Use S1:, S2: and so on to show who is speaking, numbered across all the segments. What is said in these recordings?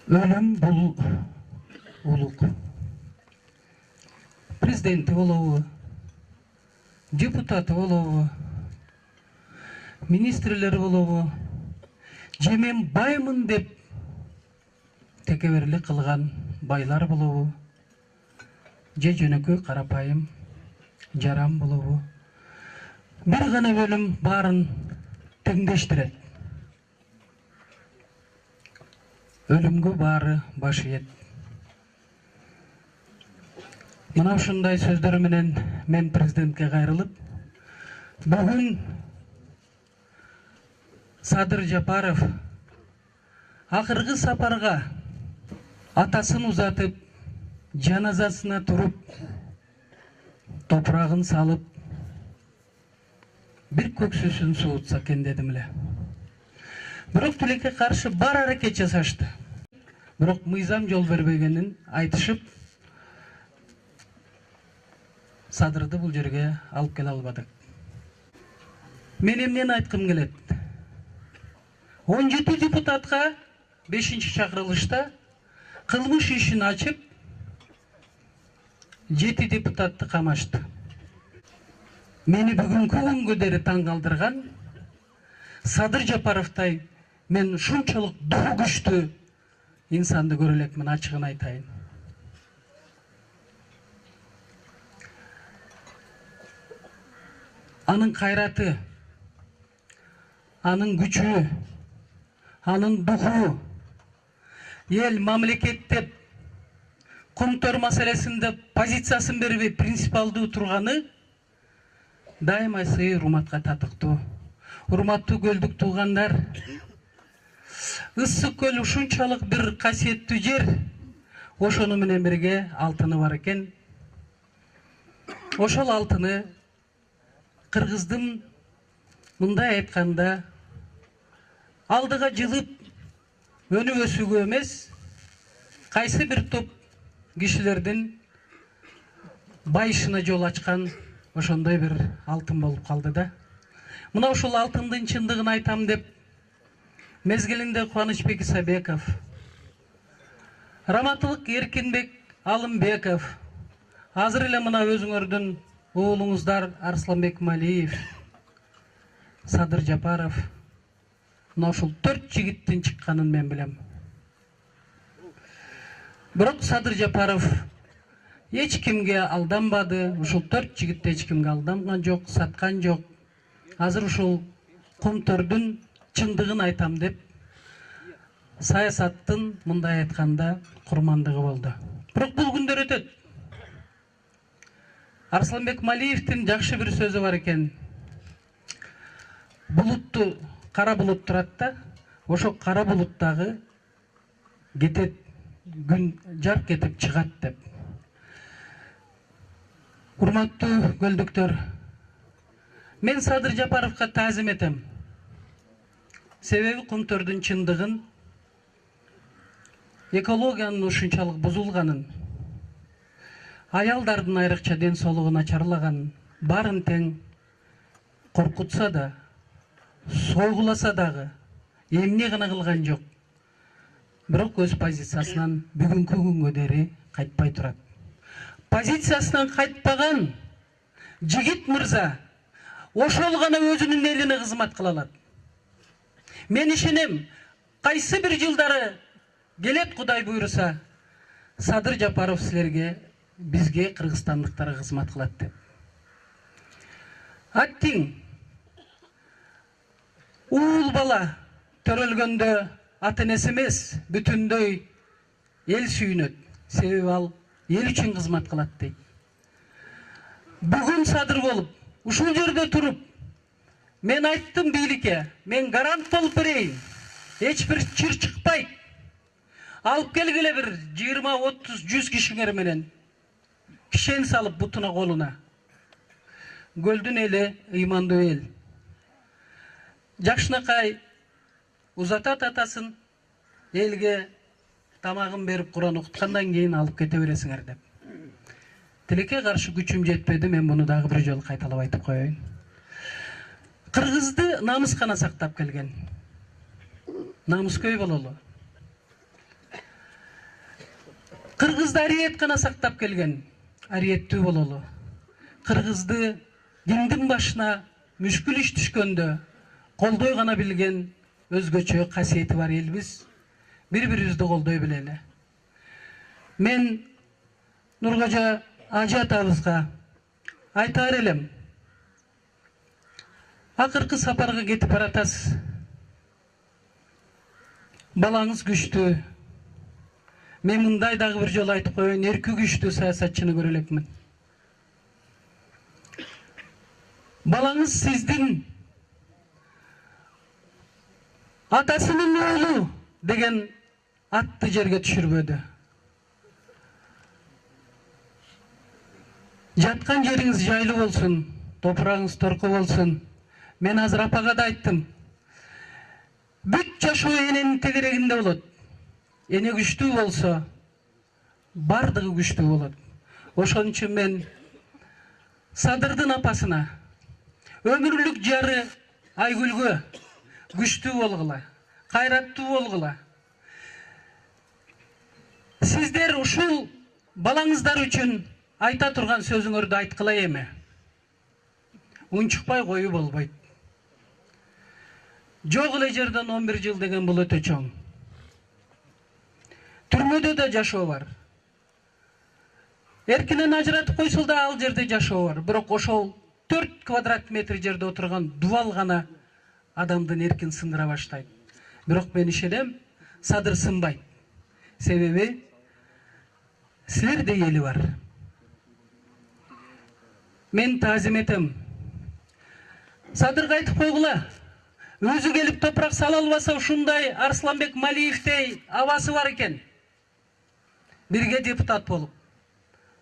S1: Өлім бұл улук. Президенті болуы, депутаты болуы, министрлер болуы, жемен баймын деп текеберлік қылған байлар болуы, же жөнөкөй қарапайым жарам болуы. Bir ғана өлім барын теңдештірет. Өлімге бары баш ет. Мына ушундай сөздөр менен мен президентке кайрылып, бүгүн Садыр Жапаров акыркы сапарга атасын узатып, жаназасына туруп, топурагын салып, bir көксүсүн суутса экен дедим эле. Бирок тилекке каршы бар аракет жасашты. Бирок мыйзам жол бербегенин айтышып, Садырды бул жерге алып келе албадык. Мен эмнени айткым келет? 17 депутатка 5-чакырылышта кылмыш ишин ачып, 7 депутатты камашты. Мени бүгүнкү күнгө дери таң калтырган Садыр Жапаровтай мен ушунчалык дуу күчтүү инсанды көрө элекмин, ачыгын айтайын. Анын кайраты, анын күчү, анын духу, эл мамлекеттеп Комтор маселесинде позициясын бербей принципалдуу турганы дайыма сый урматка татыктуу. Урматтуу көлдүк туугандар, Ысык көл ушунчалык бир касиеттүү жер, ошону менен бирге алтыны бар экен. Ошол алтыны кыргыздын мындай айтканда алдыга жылып өнүп өсүүгө эмес, кайсы бир топ кишилердин байышына жол ачкан ошондой бир алтын болуп калды да. Мына ушул алтындын чындыгын айтам деп мезгилинде Кубанычбек Исабеков, Раматылык Эркинбек Алымбеков, азыр эле мына өзүңөрдүн уулуңуздар Арсланбек Малиев, Садыр Жапаров, мына ушул 4 жигиттин чыкканын мен билем. Бирок Садыр Жапаров эч кимге алданбады, ушул 4 жигит эч кимге алданган жок, саткан жок. Азыр ушул Комтордун чындыгын айтам деп, саясаттын мындай айтканда курмандыгы болду. Бирок бул күндөр өтөт. Арсланбек Малиевдин жакшы бир сөзү бар экен. Булутту кара булут турат да, ошо кара булуттагы кетет, күн жарк этип чыгат деп. Урматтуу көлдүктөр, мен Садыр Жапаровка таазим этем. Себеби Комтордун чындыгын, экологиянын ушунчалык бузулганын, аялдардын айрыкча ден соолугун начарлаганын барын тең коркутса да, согуласа дагы эмне гана кылган жок. Бирок өз позициясынан бүгүнкү күнгө дери кайтпай турат. Позициясынан кайтпаган жигит мырза ошол гана өзүнүн элине кызмат кыла алат. Мен ишенем, кайсы бир жылдары келет Кудай буйруса, Садыр Жапаров силерге, бизге, кыргызстандыктарга кызмат кылат деп. Аттиң, уул бала төрөлгөндө ата энеси эмес, бүтүндөй эл сүйүнөт. Себеби ал эл үчүн кызмат кылат дейт. Бүгүн Садыр болуп, ушул жерде туруп, мен айттым бийликке, мен гарант болуп берейин. Эч бир чыр чыкпайт. Алып келгиле бир 20, 30, 100 кишиңер менен кишен салып бутуна колуна. Көлдүн эли ыймандуу эл. Жакшынакай узатат атасын, элге тамагын берип Куран окуткандан кийин алып кете бересиңер деп. Тилекке каршы күчүм жетпеди, мен муну дагы бир жолу кайталап айтып коеюн. Кыргызды намыс гана сактап келген. Намыскөй бололу. Кыргызды ариет гана сактап келген, ариеттүү бололу. Кыргызды диндин башына мүшкүл иш түшкөндө колдой гана билген өзгөчө касиети бар элбиз. Бири-бирибизди колдой билели. Мен Нургожа Ажы атабызга айтаар элем. Акыркы сапарга кетип баратасыз. Балаңыз күчтүү. Мен мындай дагы бир жолу айтып коеюн, эрки күчтүү саясатчыны көрө элекмин. Балаңыз сиздин атасынын оğlu деген атты жерге түшүрбөдү. Жаткан жериңиз жайлуу болсун, топурагыңыз торку болсун. Мен азыр апага да айттым. Бүт жашоо эненин тегерегинде болот. Эне күчтүү болсо, бардыгы күчтүү болот. Ошон үчүн мен Садырдын апасына, өмүрлүк жары Айгүлгө күчтүү болгула, кайраттуу болгула. Сиздер ушул балаңыздар үчүн айта турган сөзүңөрдү айткыла эми. Унчукпай коюу болбойт. Жок эле жерден 11 жыл деген бул өтө чоң. Түрмөдө да жашоо бар. Эркинен ажыратып койсол да ал жерде жашоо бар. Бирок ошол 4 квадрат метр жерде отурган дубал гана адамдын эркин сындыра баштайт. Бирок мен ишенем, Садыр сынбайт. Себеби силерде эли бар. Мен таазим этем. Садырга айтып койгула. Өзү келип топурак сала албаса ушундай Арсланбек Малиевдей абасы бар экен. Бирге депутат болуп.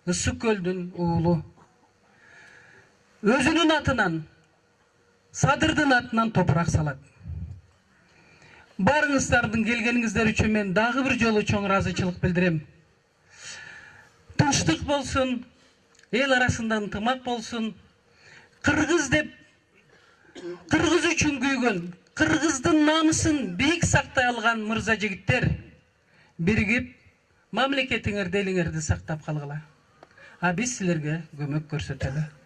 S1: Ысык көлдүн уулу. Өзүнүн атынан, Садырдын атынан топурак салат. Барыңыздардын келгениңиздер үчүн мен дагы бир жолу чоң ыраазычылык билдирем. Тынчтык болсун, эл арасында ынтымак болсун. Кыргыз деп кыргыз үчүн күйгөн, кыргыздын намысын бийик сактай алган мырза жигиттер биригип мамлекетиңерди, элиңерди сактап калгыла. А биз силерге көмөк көрсөтөлү.